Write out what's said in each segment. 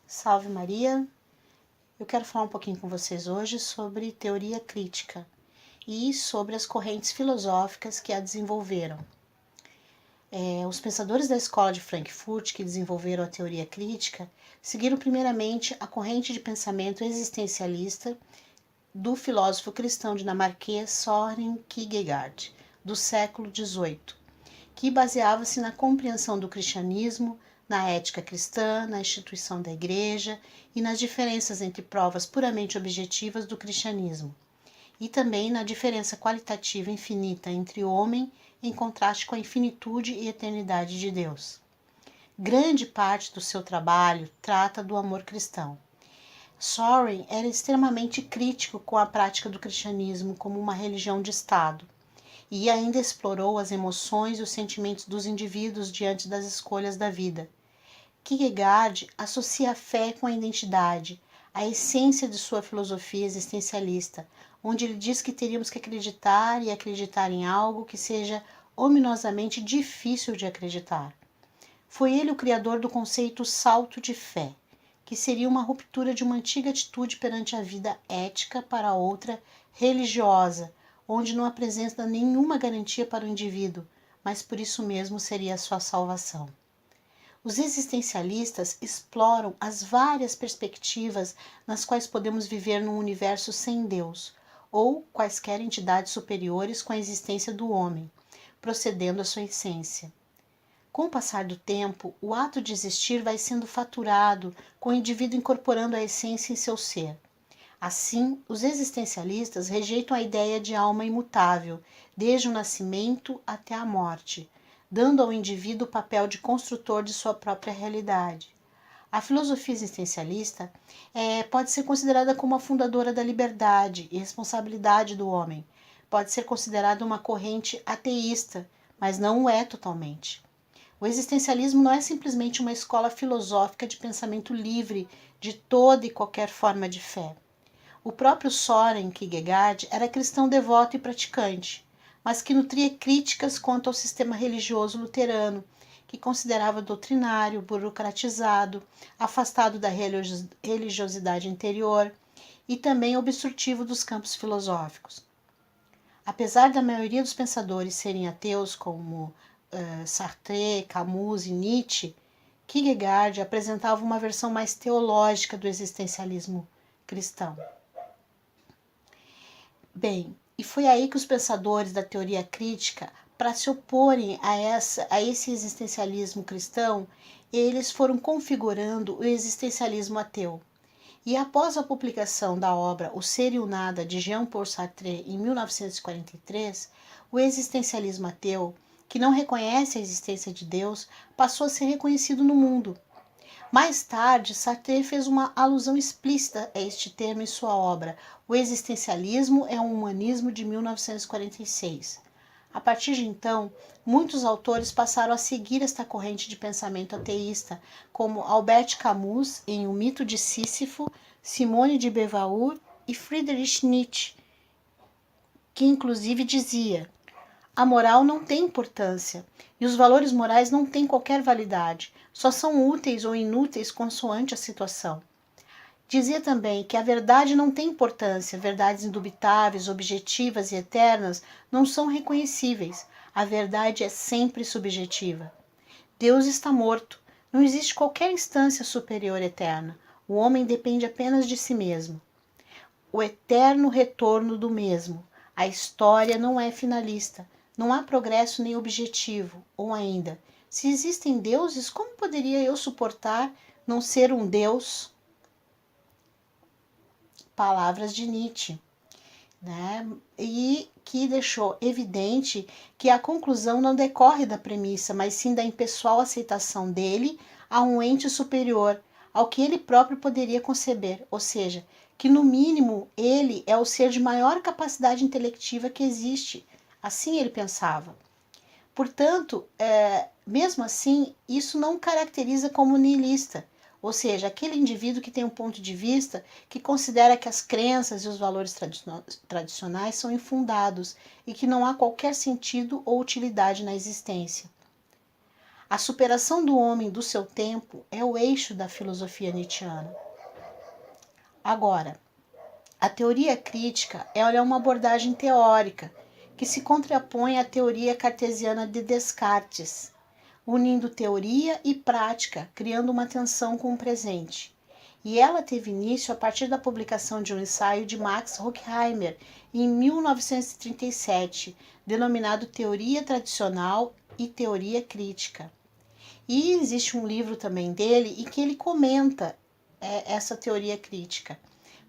Salve Maria! Eu quero falar um pouquinho com vocês hoje sobre teoria crítica e sobre as correntes filosóficas que a desenvolveram. Os pensadores da escola de Frankfurt, que desenvolveram a teoria crítica, seguiram primeiramente a corrente de pensamento existencialista do filósofo cristão dinamarquês Søren Kierkegaard, do século XVIII, que baseava-se na compreensão do cristianismo, na ética cristã, na instituição da igreja e nas diferenças entre provas puramente objetivas do cristianismo, e também na diferença qualitativa infinita entre o homem em contraste com a infinitude e eternidade de Deus. Grande parte do seu trabalho trata do amor cristão. Søren era extremamente crítico com a prática do cristianismo como uma religião de Estado, e ainda explorou as emoções e os sentimentos dos indivíduos diante das escolhas da vida. Kierkegaard associa a fé com a identidade, a essência de sua filosofia existencialista, onde ele diz que teríamos que acreditar e acreditar em algo que seja ominosamente difícil de acreditar. Foi ele o criador do conceito salto de fé, que seria uma ruptura de uma antiga atitude perante a vida ética para outra religiosa, onde não apresenta nenhuma garantia para o indivíduo, mas por isso mesmo seria a sua salvação. Os existencialistas exploram as várias perspectivas nas quais podemos viver num universo sem Deus, ou quaisquer entidades superiores com a existência do homem, procedendo à sua essência. Com o passar do tempo, o ato de existir vai sendo faturado, com o indivíduo incorporando a essência em seu ser. Assim, os existencialistas rejeitam a ideia de alma imutável, desde o nascimento até a morte, dando ao indivíduo o papel de construtor de sua própria realidade. A filosofia existencialista pode ser considerada como a fundadora da liberdade e responsabilidade do homem. Pode ser considerada uma corrente ateísta, mas não o é totalmente. O existencialismo não é simplesmente uma escola filosófica de pensamento livre de toda e qualquer forma de fé. O próprio Søren Kierkegaard era cristão devoto e praticante, mas que nutria críticas quanto ao sistema religioso luterano, que considerava doutrinário, burocratizado, afastado da religiosidade interior e também obstrutivo dos campos filosóficos. Apesar da maioria dos pensadores serem ateus, como Sartre, Camus e Nietzsche, Kierkegaard apresentava uma versão mais teológica do existencialismo cristão. Bem, e foi aí que os pensadores da teoria crítica, para se oporem a esse existencialismo cristão, eles foram configurando o existencialismo ateu. E após a publicação da obra O Ser e o Nada, de Jean-Paul Sartre, em 1943, o existencialismo ateu, que não reconhece a existência de Deus, passou a ser reconhecido no mundo. Mais tarde, Sartre fez uma alusão explícita a este termo em sua obra O Existencialismo é um Humanismo, de 1946. A partir de então, muitos autores passaram a seguir esta corrente de pensamento ateísta, como Albert Camus, em O Mito de Sísifo, Simone de Beauvoir e Friedrich Nietzsche, que inclusive dizia: a moral não tem importância e os valores morais não têm qualquer validade, só são úteis ou inúteis consoante a situação. Dizia também que a verdade não tem importância, verdades indubitáveis, objetivas e eternas não são reconhecíveis, a verdade é sempre subjetiva. Deus está morto, não existe qualquer instância superior eterna, o homem depende apenas de si mesmo. O eterno retorno do mesmo, a história não é finalista, não há progresso nem objetivo, ou ainda, se existem deuses, como poderia eu suportar não ser um deus? Palavras de Nietzsche, né? E que deixou evidente que a conclusão não decorre da premissa, mas sim da impessoal aceitação dele a um ente superior, ao que ele próprio poderia conceber, ou seja, que no mínimo ele é o ser de maior capacidade intelectiva que existe. Assim ele pensava. Portanto, mesmo assim, isso não o caracteriza como niilista, ou seja, aquele indivíduo que tem um ponto de vista que considera que as crenças e os valores tradicionais são infundados e que não há qualquer sentido ou utilidade na existência. A superação do homem do seu tempo é o eixo da filosofia nietzschiana. Agora, a teoria crítica é uma abordagem teórica que se contrapõe à teoria cartesiana de Descartes, unindo teoria e prática, criando uma tensão com o presente. E ela teve início a partir da publicação de um ensaio de Max Horkheimer em 1937, denominado Teoria Tradicional e Teoria Crítica. E existe um livro também dele em que ele comenta essa teoria crítica.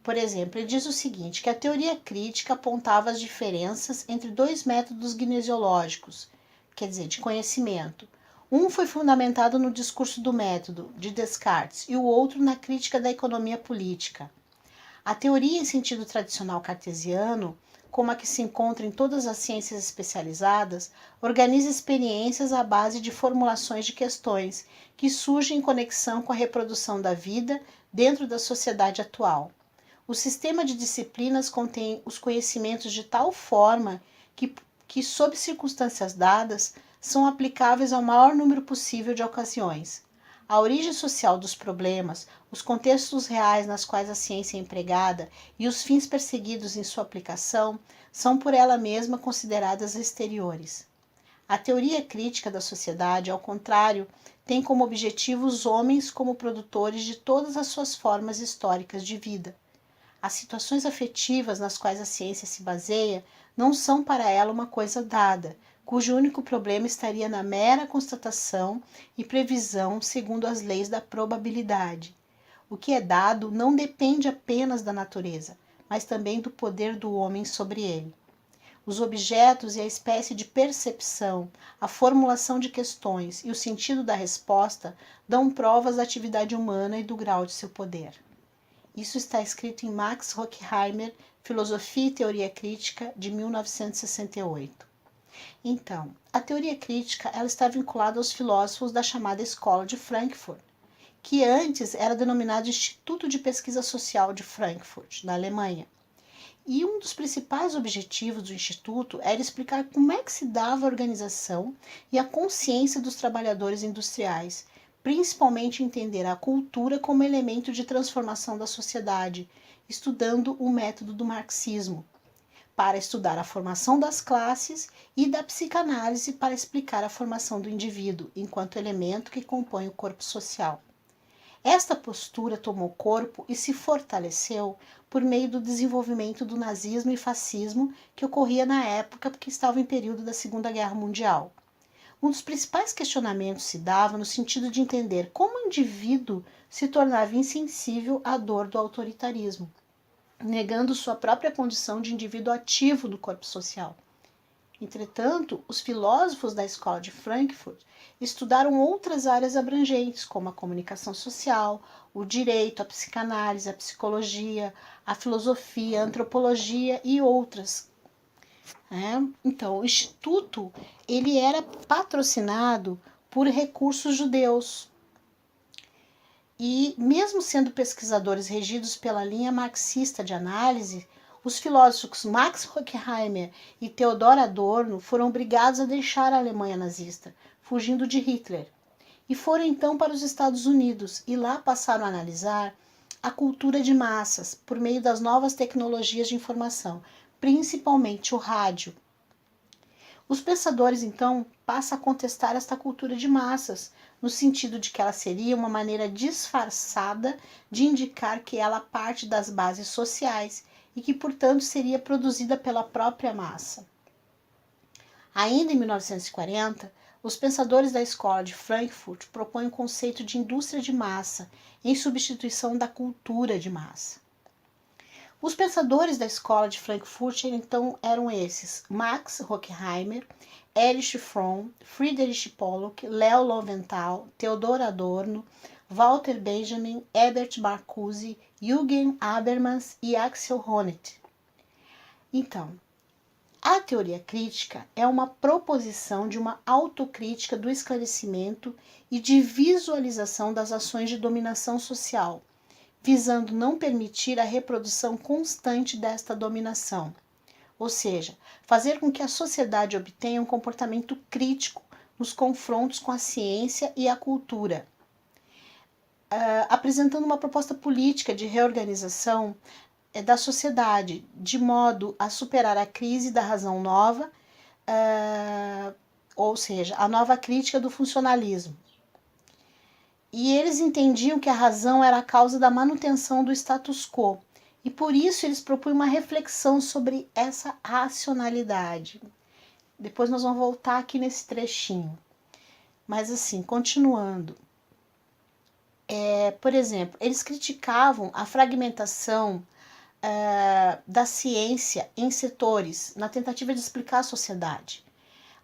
Por exemplo, ele diz o seguinte, que a teoria crítica apontava as diferenças entre dois métodos gnesiológicos, quer dizer, de conhecimento. Um foi fundamentado no discurso do método, de Descartes, e o outro na crítica da economia política. A teoria em sentido tradicional cartesiano, como a que se encontra em todas as ciências especializadas, organiza experiências à base de formulações de questões que surgem em conexão com a reprodução da vida dentro da sociedade atual. O sistema de disciplinas contém os conhecimentos de tal forma que sob circunstâncias dadas, são aplicáveis ao maior número possível de ocasiões. A origem social dos problemas, os contextos reais nas quais a ciência é empregada e os fins perseguidos em sua aplicação são por ela mesma consideradas exteriores. A teoria crítica da sociedade, ao contrário, tem como objetivo os homens como produtores de todas as suas formas históricas de vida. As situações afetivas nas quais a ciência se baseia não são para ela uma coisa dada, cujo único problema estaria na mera constatação e previsão segundo as leis da probabilidade. O que é dado não depende apenas da natureza, mas também do poder do homem sobre ele. Os objetos e a espécie de percepção, a formulação de questões e o sentido da resposta dão provas da atividade humana e do grau de seu poder. Isso está escrito em Max Horkheimer, Filosofia e Teoria Crítica, de 1968. Então, a teoria crítica ela está vinculada aos filósofos da chamada Escola de Frankfurt, que antes era denominado Instituto de Pesquisa Social de Frankfurt, na Alemanha. E um dos principais objetivos do Instituto era explicar como é que se dava a organização e a consciência dos trabalhadores industriais, principalmente entender a cultura como elemento de transformação da sociedade, estudando o método do marxismo, para estudar a formação das classes e da psicanálise para explicar a formação do indivíduo, enquanto elemento que compõe o corpo social. Esta postura tomou corpo e se fortaleceu por meio do desenvolvimento do nazismo e fascismo que ocorria na época porque estava em período da Segunda Guerra Mundial. Um dos principais questionamentos se dava no sentido de entender como o indivíduo se tornava insensível à dor do autoritarismo, negando sua própria condição de indivíduo ativo do corpo social. Entretanto, os filósofos da Escola de Frankfurt estudaram outras áreas abrangentes, como a comunicação social, o direito, a psicanálise, a psicologia, a filosofia, a antropologia e outras. Então, o Instituto ele era patrocinado por recursos judeus. E, mesmo sendo pesquisadores regidos pela linha marxista de análise, os filósofos Max Horkheimer e Theodor Adorno foram obrigados a deixar a Alemanha nazista, fugindo de Hitler, e foram então para os Estados Unidos e lá passaram a analisar a cultura de massas por meio das novas tecnologias de informação, principalmente o rádio. Os pensadores, então, passam a contestar esta cultura de massas, no sentido de que ela seria uma maneira disfarçada de indicar que ela parte das bases sociais e que, portanto, seria produzida pela própria massa. Ainda em 1940, os pensadores da Escola de Frankfurt propõem o conceito de indústria de massa em substituição da cultura de massa. Os pensadores da Escola de Frankfurt, então, eram esses: Max Horkheimer, Erich Fromm, Friedrich Pollock, Leo Lowenthal, Theodor Adorno, Walter Benjamin, Herbert Marcuse, Jürgen Habermas e Axel Honneth. Então, a teoria crítica é uma proposição de uma autocrítica do esclarecimento e de visualização das ações de dominação social, visando não permitir a reprodução constante desta dominação, ou seja, fazer com que a sociedade obtenha um comportamento crítico nos confrontos com a ciência e a cultura, apresentando uma proposta política de reorganização da sociedade, de modo a superar a crise da razão nova, ou seja, a nova crítica do funcionalismo. E eles entendiam que a razão era a causa da manutenção do status quo, e por isso eles propunham uma reflexão sobre essa racionalidade. Depois nós vamos voltar aqui nesse trechinho. Mas assim, continuando. Por exemplo, eles criticavam a fragmentação da ciência em setores, na tentativa de explicar a sociedade.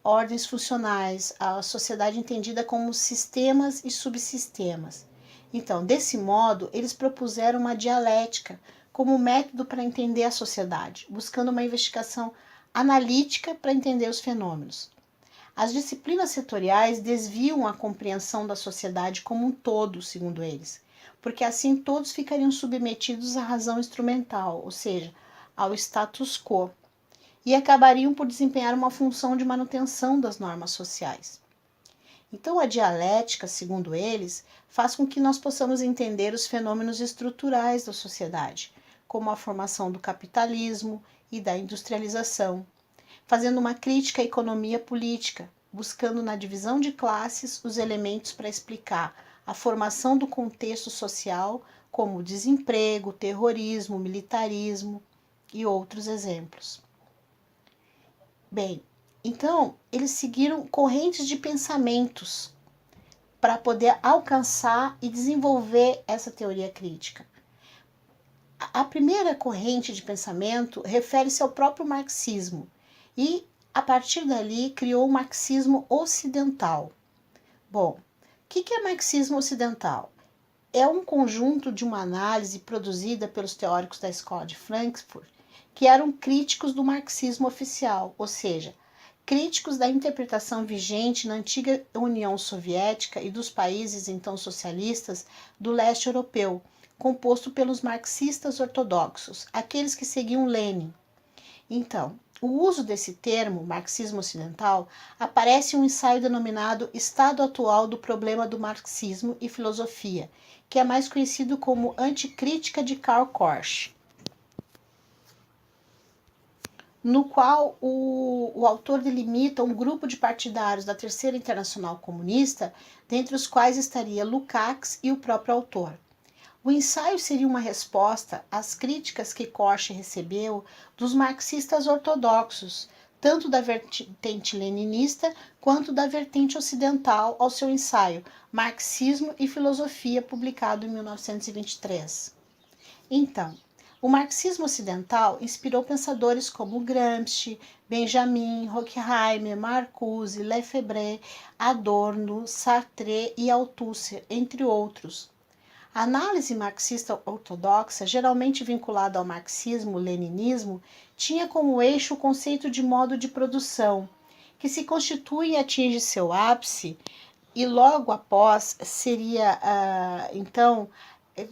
Ordens funcionais, a sociedade entendida como sistemas e subsistemas. Então, desse modo, eles propuseram uma dialética como método para entender a sociedade, buscando uma investigação analítica para entender os fenômenos. As disciplinas setoriais desviam a compreensão da sociedade como um todo, segundo eles, porque assim todos ficariam submetidos à razão instrumental, ou seja, ao status quo, e acabariam por desempenhar uma função de manutenção das normas sociais. Então, a dialética, segundo eles, faz com que nós possamos entender os fenômenos estruturais da sociedade, como a formação do capitalismo e da industrialização, fazendo uma crítica à economia política, buscando na divisão de classes os elementos para explicar a formação do contexto social, como o desemprego, terrorismo, militarismo e outros exemplos. Bem, então eles seguiram correntes de pensamentos para poder alcançar e desenvolver essa teoria crítica. A primeira corrente de pensamento refere-se ao próprio marxismo e, a partir dali, criou o marxismo ocidental. Bom, o que é marxismo ocidental? É um conjunto de uma análise produzida pelos teóricos da escola de Frankfurt, que eram críticos do marxismo oficial, ou seja, críticos da interpretação vigente na antiga União Soviética e dos países então socialistas do leste europeu, composto pelos marxistas ortodoxos, aqueles que seguiam Lenin. Então, o uso desse termo, marxismo ocidental, aparece em um ensaio denominado Estado Atual do Problema do Marxismo e Filosofia, que é mais conhecido como Anticrítica de Karl Korsch, no qual o autor delimita um grupo de partidários da Terceira Internacional Comunista, dentre os quais estaria Lukács e o próprio autor. O ensaio seria uma resposta às críticas que Korsch recebeu dos marxistas ortodoxos, tanto da vertente leninista quanto da vertente ocidental, ao seu ensaio Marxismo e Filosofia, publicado em 1923. Então, o marxismo ocidental inspirou pensadores como Gramsci, Benjamin, Horkheimer, Marcuse, Lefebvre, Adorno, Sartre e Althusser, entre outros. A análise marxista ortodoxa, geralmente vinculada ao marxismo-leninismo, tinha como eixo o conceito de modo de produção, que se constitui e atinge seu ápice, e logo após seria, então,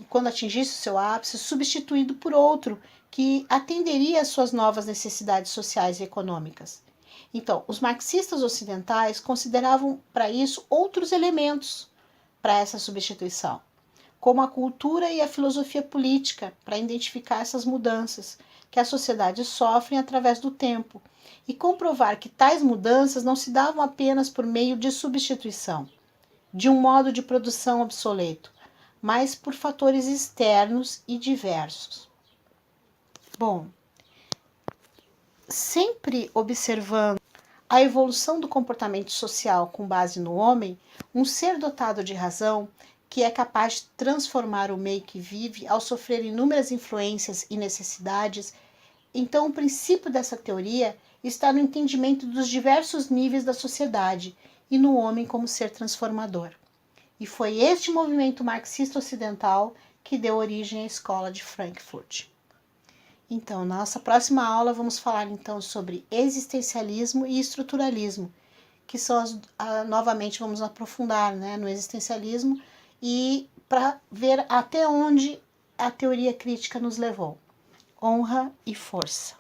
quando atingisse o seu ápice, substituído por outro que atenderia às suas novas necessidades sociais e econômicas. Então, os marxistas ocidentais consideravam para isso outros elementos para essa substituição, como a cultura e a filosofia política, para identificar essas mudanças que a sociedade sofre através do tempo e comprovar que tais mudanças não se davam apenas por meio de substituição, de um modo de produção obsoleto, mas por fatores externos e diversos. Bom, sempre observando a evolução do comportamento social com base no homem, um ser dotado de razão que é capaz de transformar o meio que vive ao sofrer inúmeras influências e necessidades, então o princípio dessa teoria está no entendimento dos diversos níveis da sociedade e no homem como ser transformador. E foi este movimento marxista ocidental que deu origem à escola de Frankfurt. Então, na nossa próxima aula vamos falar então sobre existencialismo e estruturalismo, que são novamente vamos aprofundar, no existencialismo e para ver até onde a teoria crítica nos levou. Honra e força.